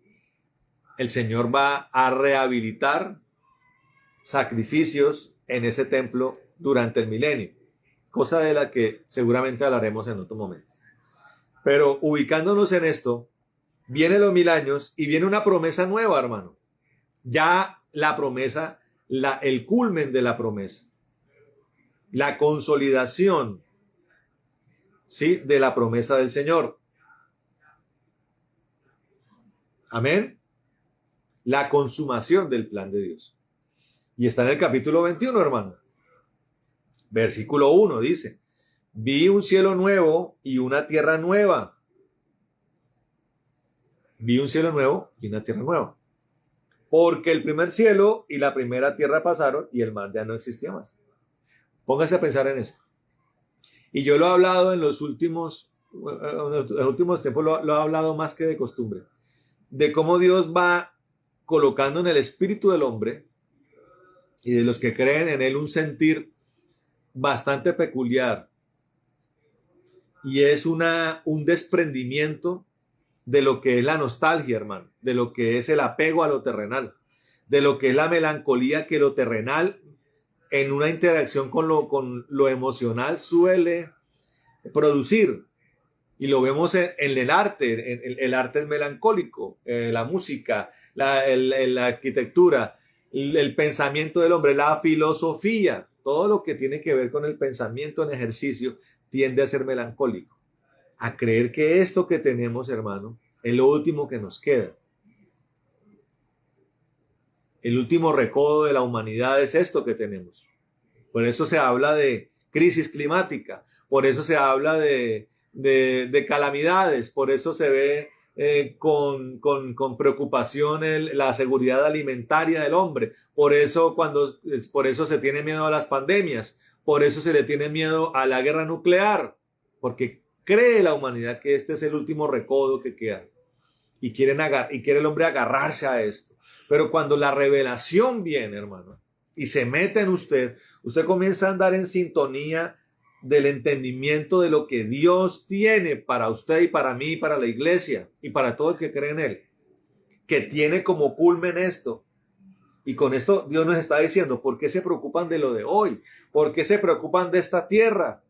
el Señor va a rehabilitar sacrificios en ese templo durante el milenio, cosa de la que seguramente hablaremos en otro momento. Pero ubicándonos en esto, vienen los 1000 años y viene una promesa nueva, hermano. Ya la promesa, el culmen de la promesa, la consolidación, ¿sí?, de la promesa del Señor. Amén. La consumación del plan de Dios. Y está en el capítulo 21, hermano. Versículo 1 dice: vi un cielo nuevo y una tierra nueva. Vi un cielo nuevo y una tierra nueva. Porque el primer cielo y la primera tierra pasaron y el mar ya no existía más. Póngase a pensar en esto. Y yo lo he hablado en los últimos tiempos, lo he hablado más que de costumbre, de cómo Dios va colocando en el espíritu del hombre y de los que creen en él un sentir bastante peculiar. Y es un desprendimiento de lo que es la nostalgia, hermano, de lo que es el apego a lo terrenal, de lo que es la melancolía que lo terrenal en una interacción con lo emocional suele producir. Y lo vemos en el arte. El arte es melancólico, la música, la arquitectura, el pensamiento del hombre, la filosofía, todo lo que tiene que ver con el pensamiento en ejercicio tiende a ser melancólico, a creer que esto que tenemos, hermano, es lo último que nos queda. El último recodo de la humanidad es esto que tenemos. Por eso se habla de crisis climática, por eso se habla de calamidades, por eso se ve con preocupación la seguridad alimentaria del hombre, por eso se tiene miedo a las pandemias, por eso se le tiene miedo a la guerra nuclear, porque cree la humanidad que este es el último recodo que queda y quiere el hombre agarrarse a esto. Pero cuando la revelación viene, hermano, y se mete en usted comienza a andar en sintonía del entendimiento de lo que Dios tiene para usted y para mí y para la iglesia y para todo el que cree en él, que tiene como culmen esto. Y con esto Dios nos está diciendo, ¿por qué se preocupan de lo de hoy? ¿Por qué se preocupan de esta tierra?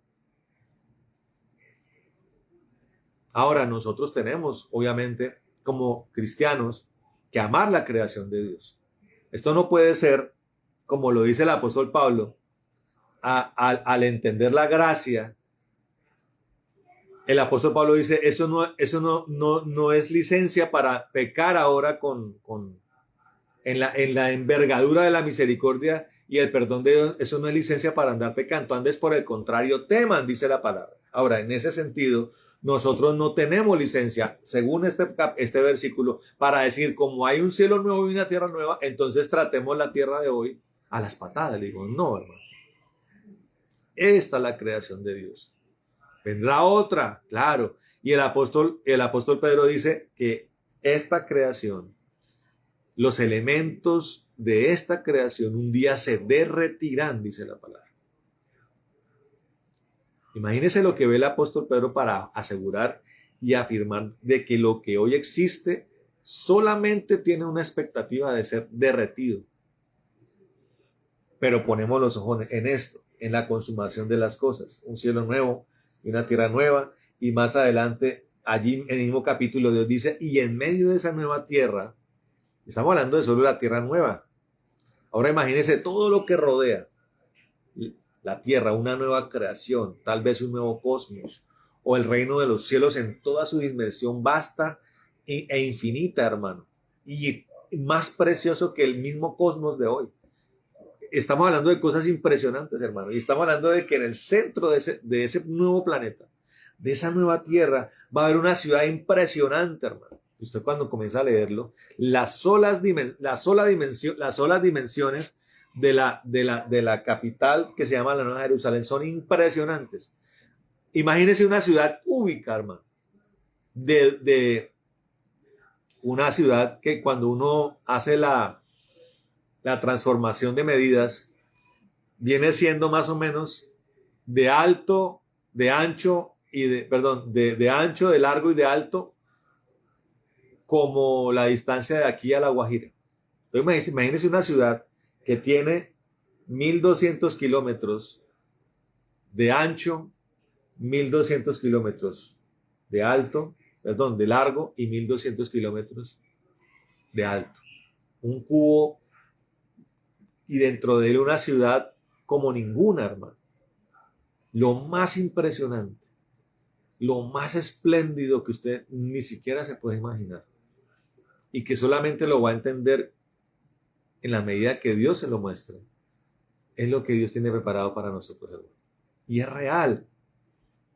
Ahora nosotros tenemos, obviamente, como cristianos, que amar la creación de Dios. Esto no puede ser, como lo dice el apóstol Pablo, al entender la gracia, el apóstol Pablo dice, eso no es licencia para pecar ahora en la envergadura de la misericordia y el perdón de Dios. Eso no es licencia para andar pecando. Antes, por el contrario, teman, dice la palabra. Ahora, en ese sentido, nosotros no tenemos licencia, según este versículo, para decir, como hay un cielo nuevo y una tierra nueva, entonces tratemos la tierra de hoy a las patadas. Le digo, no, hermano. Esta es la creación de Dios. Vendrá otra, claro. Y el apóstol Pedro dice que esta creación, los elementos de esta creación un día se derretirán, dice la palabra. Imagínese lo que ve el apóstol Pedro para asegurar y afirmar de que lo que hoy existe solamente tiene una expectativa de ser derretido. Pero ponemos los ojos en esto, en la consumación de las cosas, un cielo nuevo y una tierra nueva, y más adelante, allí en el mismo capítulo, Dios dice, y en medio de esa nueva tierra, estamos hablando de solo la tierra nueva. Ahora imagínense todo lo que rodea la tierra, una nueva creación, tal vez un nuevo cosmos, o el reino de los cielos en toda su dimensión vasta e infinita, hermano, y más precioso que el mismo cosmos de hoy. Estamos hablando de cosas impresionantes, hermano, y estamos hablando de que en el centro de ese nuevo planeta, de esa nueva tierra, va a haber una ciudad impresionante, hermano. Usted cuando comienza a leerlo, las solas dimensiones de la capital que se llama la Nueva Jerusalén son impresionantes. Imagínese una ciudad cúbica, hermano, de una ciudad que cuando uno hace la transformación de medidas, viene siendo más o menos de alto, de ancho y de ancho, de largo y de alto, como la distancia de aquí a La Guajira. Entonces imagínense una ciudad que tiene 1.200 kilómetros de ancho, 1.200 kilómetros de de largo y 1.200 kilómetros de alto. Un cubo, y dentro de él una ciudad como ninguna, hermano. Lo más impresionante, lo más espléndido que usted ni siquiera se puede imaginar. Y que solamente lo va a entender en la medida que Dios se lo muestre. Es lo que Dios tiene preparado para nosotros, hermano. Y es real.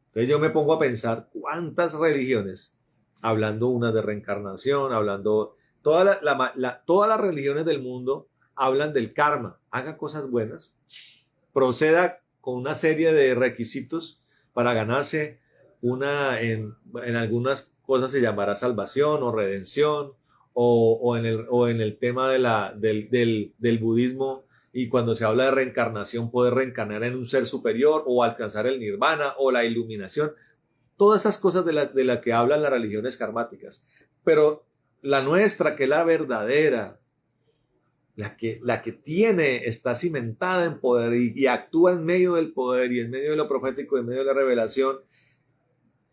Entonces yo me pongo a pensar cuántas religiones, hablando una de reencarnación, hablando, todas las religiones del mundo hablan del karma. Haga cosas buenas, proceda con una serie de requisitos para ganarse en algunas cosas se llamará salvación o redención, o en el tema del budismo, y cuando se habla de reencarnación, poder reencarnar en un ser superior o alcanzar el nirvana o la iluminación, todas esas cosas de la que hablan las religiones karmáticas. Pero la nuestra, que es la verdadera, la que tiene, está cimentada en poder y actúa en medio del poder y en medio de lo profético, en medio de la revelación,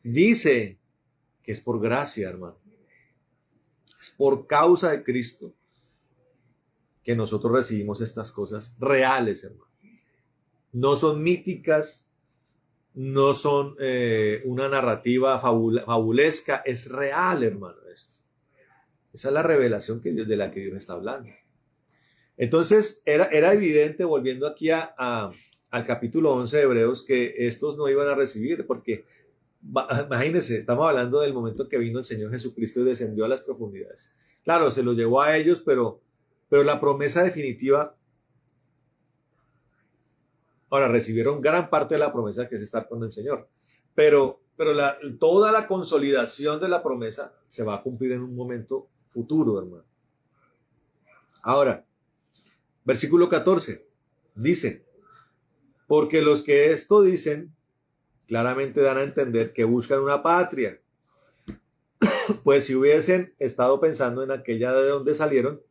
dice que es por gracia, hermano. Es por causa de Cristo que nosotros recibimos estas cosas reales, hermano. No son míticas, no son una narrativa fabulesca, es real, hermano, esto. Esa es la revelación de la que Dios está hablando. Entonces, era evidente, volviendo aquí al capítulo 11 de Hebreos, que estos no iban a recibir, porque imagínense, estamos hablando del momento que vino el Señor Jesucristo y descendió a las profundidades. Claro, se los llevó a ellos, pero la promesa definitiva, ahora recibieron gran parte de la promesa, que es estar con el Señor, pero toda la consolidación de la promesa se va a cumplir en un momento futuro, hermano. Ahora, versículo 14, dice, porque los que esto dicen claramente dan a entender que buscan una patria, pues si hubiesen estado pensando en aquella de donde salieron,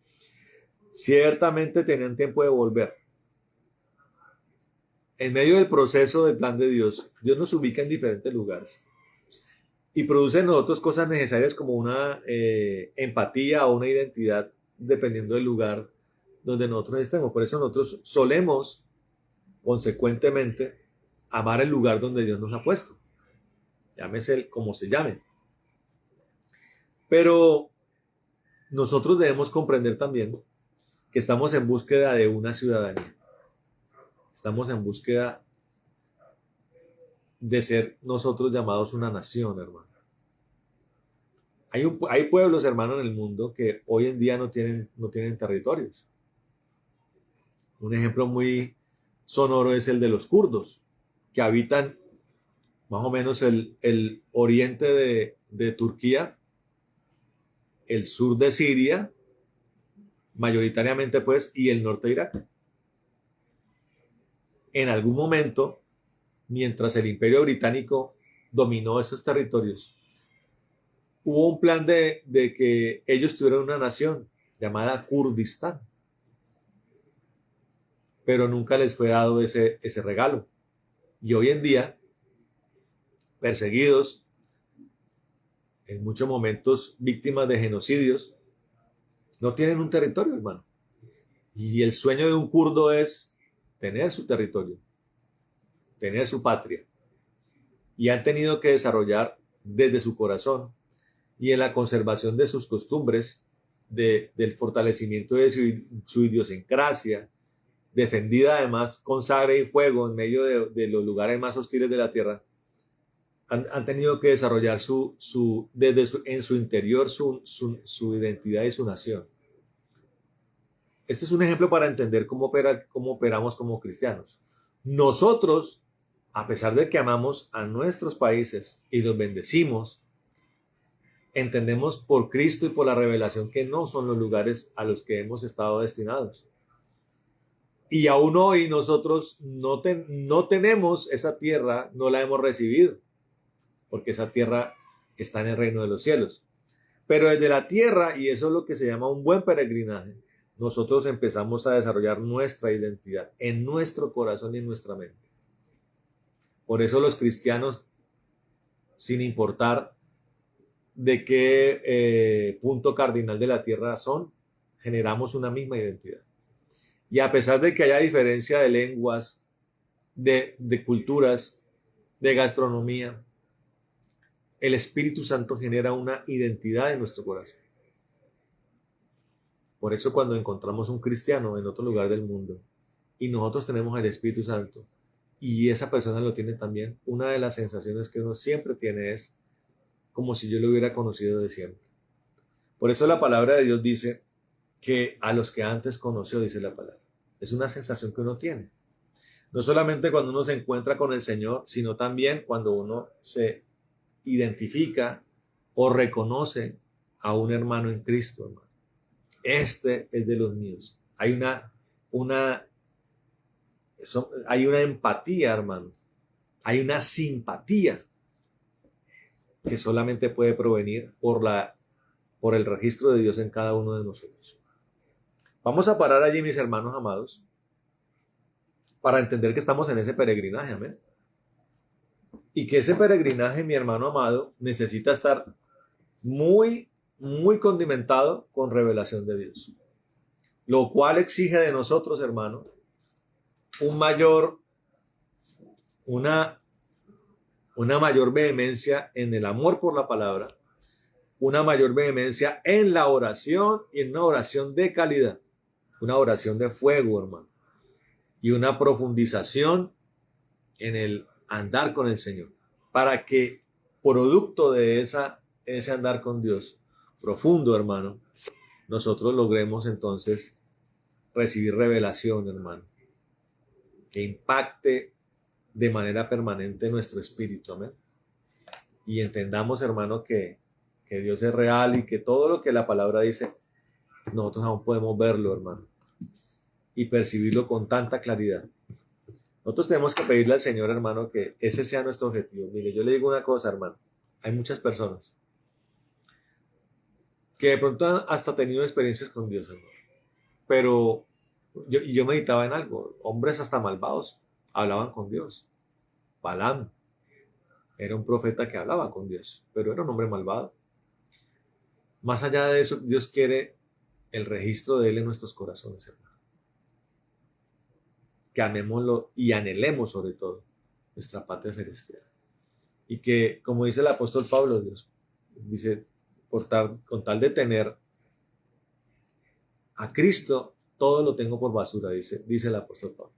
ciertamente tenían tiempo de volver. En medio del proceso del plan de Dios, Dios nos ubica en diferentes lugares y produce en nosotros cosas necesarias como una empatía o una identidad, dependiendo del lugar donde nosotros estemos. Por eso nosotros solemos, consecuentemente, amar el lugar donde Dios nos ha puesto. Llámese como se llame. Pero nosotros debemos comprender también que estamos en búsqueda de una ciudadanía. Estamos en búsqueda de ser nosotros llamados una nación, hermano. Hay pueblos, hermano, en el mundo que hoy en día no tienen territorios. Un ejemplo muy sonoro es el de los kurdos, que habitan más o menos el oriente de Turquía, el sur de Siria, mayoritariamente pues, y el norte de Irak. En algún momento, mientras el Imperio Británico dominó esos territorios, hubo un plan de que ellos tuvieran una nación llamada Kurdistán, pero nunca les fue dado ese regalo. Y hoy en día, perseguidos, en muchos momentos víctimas de genocidios, no tienen un territorio, hermano. Y el sueño de un kurdo es tener su territorio, tener su patria. Y han tenido que desarrollar desde su corazón y en la conservación de sus costumbres, del fortalecimiento de su idiosincrasia, defendida además con sangre y fuego en medio de los lugares más hostiles de la tierra, han tenido que desarrollar en su interior su identidad y su nación. Este es un ejemplo para entender cómo operamos como cristianos. Nosotros, a pesar de que amamos a nuestros países y los bendecimos, entendemos por Cristo y por la revelación que no son los lugares a los que hemos estado destinados. Y aún hoy nosotros no tenemos esa tierra, no la hemos recibido, porque esa tierra está en el reino de los cielos. Pero desde la tierra, y eso es lo que se llama un buen peregrinaje, nosotros empezamos a desarrollar nuestra identidad en nuestro corazón y en nuestra mente. Por eso los cristianos, sin importar de qué punto cardinal de la tierra son, generamos una misma identidad. Y a pesar de que haya diferencia de lenguas, de culturas, de gastronomía, el Espíritu Santo genera una identidad en nuestro corazón. Por eso cuando encontramos un cristiano en otro lugar del mundo y nosotros tenemos el Espíritu Santo y esa persona lo tiene también, una de las sensaciones que uno siempre tiene es como si yo lo hubiera conocido de siempre. Por eso la palabra de Dios dice que a los que antes conoció, dice la palabra. Es una sensación que uno tiene. No solamente cuando uno se encuentra con el Señor, sino también cuando uno se identifica o reconoce a un hermano en Cristo, hermano. Este es de los míos. Una, hay una empatía, hermano. Hay una simpatía que solamente puede provenir por el registro de Dios en cada uno de nosotros. Vamos a parar allí, mis hermanos amados, para entender que estamos en ese peregrinaje, amén. Y que ese peregrinaje, mi hermano amado, necesita estar muy, muy condimentado con revelación de Dios. Lo cual exige de nosotros, hermano, una mayor vehemencia en el amor por la palabra, una mayor vehemencia en la oración y en una oración de calidad, una oración de fuego, hermano, y una profundización en el andar con el Señor, para que producto de ese andar con Dios profundo, hermano, nosotros logremos entonces recibir revelación, hermano, que impacte de manera permanente nuestro espíritu, amén. Y entendamos, hermano, que Dios es real y que todo lo que la palabra dice, nosotros aún podemos verlo, hermano, y percibirlo con tanta claridad. Nosotros tenemos que pedirle al Señor, hermano, que ese sea nuestro objetivo. Mire, yo le digo una cosa, hermano. Hay muchas personas que de pronto han hasta tenido experiencias con Dios, hermano. Pero yo meditaba en algo. Hombres hasta malvados hablaban con Dios. Balaam era un profeta que hablaba con Dios, pero era un hombre malvado. Más allá de eso, Dios quiere el registro de Él en nuestros corazones, hermano. Que amémoslo y anhelemos sobre todo nuestra patria celestial. Y que, como dice el apóstol Pablo, Dios dice, con tal de tener a Cristo, todo lo tengo por basura, dice el apóstol Pablo.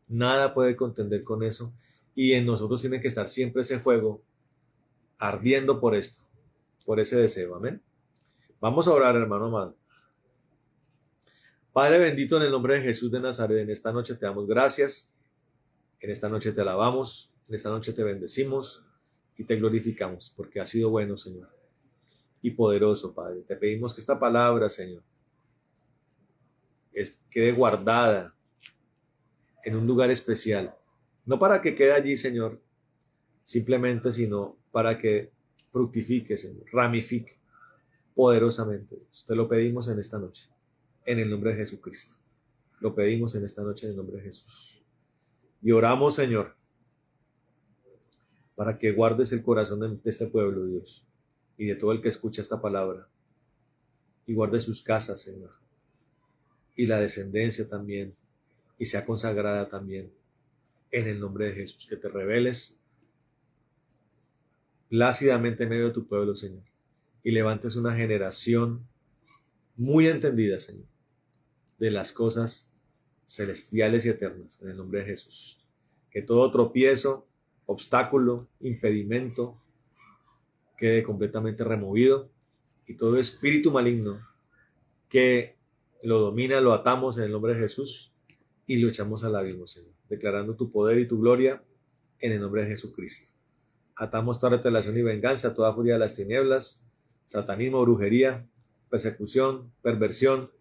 Nada puede contender con eso. Y en nosotros tiene que estar siempre ese fuego ardiendo por esto, por ese deseo. Amén. Vamos a orar, hermano amado. Padre bendito, en el nombre de Jesús de Nazaret, en esta noche te damos gracias, en esta noche te alabamos, en esta noche te bendecimos y te glorificamos, porque has sido bueno, Señor, y poderoso, Padre. Te pedimos que esta palabra, Señor, quede guardada en un lugar especial, no para que quede allí, Señor, simplemente, sino para que fructifique, Señor, ramifique poderosamente, Dios. Te lo pedimos en esta noche, en el nombre de Jesucristo. Lo pedimos en esta noche en el nombre de Jesús. Y oramos, Señor, para que guardes el corazón de este pueblo, Dios, y de todo el que escucha esta palabra. Y guarde sus casas, Señor, y la descendencia también, y sea consagrada también, en el nombre de Jesús. Que te reveles plácidamente en medio de tu pueblo, Señor, y levantes una generación muy entendida, Señor, de las cosas celestiales y eternas, en el nombre de Jesús. Que todo tropiezo, obstáculo, impedimento quede completamente removido, y todo espíritu maligno que lo domina, lo atamos en el nombre de Jesús y lo echamos al abismo, Señor, declarando tu poder y tu gloria en el nombre de Jesucristo. Atamos toda retaliación y venganza, toda furia de las tinieblas, satanismo, brujería, persecución, perversión,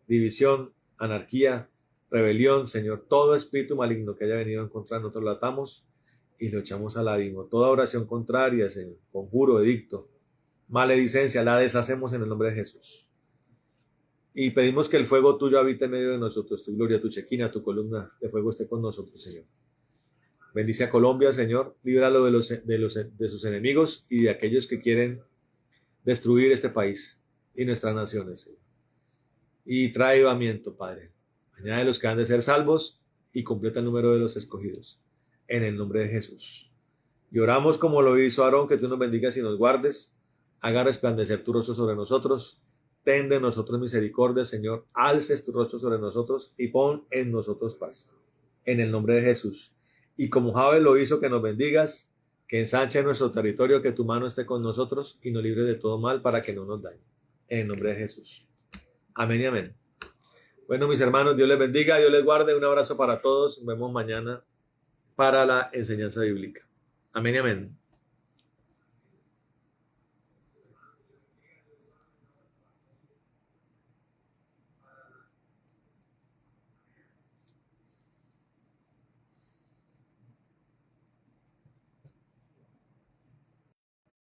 división, anarquía, rebelión, Señor. Todo espíritu maligno que haya venido en contra de nosotros lo atamos y lo echamos al abismo. Toda oración contraria, Señor, conjuro, edicto, maledicencia, la deshacemos en el nombre de Jesús. Y pedimos que el fuego tuyo habite en medio de nosotros, tu gloria, tu chequina, tu columna de fuego esté con nosotros, Señor. Bendice a Colombia, Señor, líbralo de sus enemigos y de aquellos que quieren destruir este país y nuestras naciones, Señor. Y trae avivamiento, Padre. Añade los que han de ser salvos y completa el número de los escogidos, en el nombre de Jesús. Y oramos como lo hizo Aarón, que tú nos bendigas y nos guardes, haga resplandecer tu rostro sobre nosotros, ten de nosotros misericordia, Señor, alces tu rostro sobre nosotros y pon en nosotros paz, en el nombre de Jesús. Y como Jabes lo hizo, que nos bendigas, que ensanche nuestro territorio, que tu mano esté con nosotros y nos libre de todo mal para que no nos dañe, en el nombre de Jesús. Amén y amén. Bueno, mis hermanos, Dios les bendiga, Dios les guarde. Un abrazo para todos. Nos vemos mañana para la enseñanza bíblica. Amén y amén.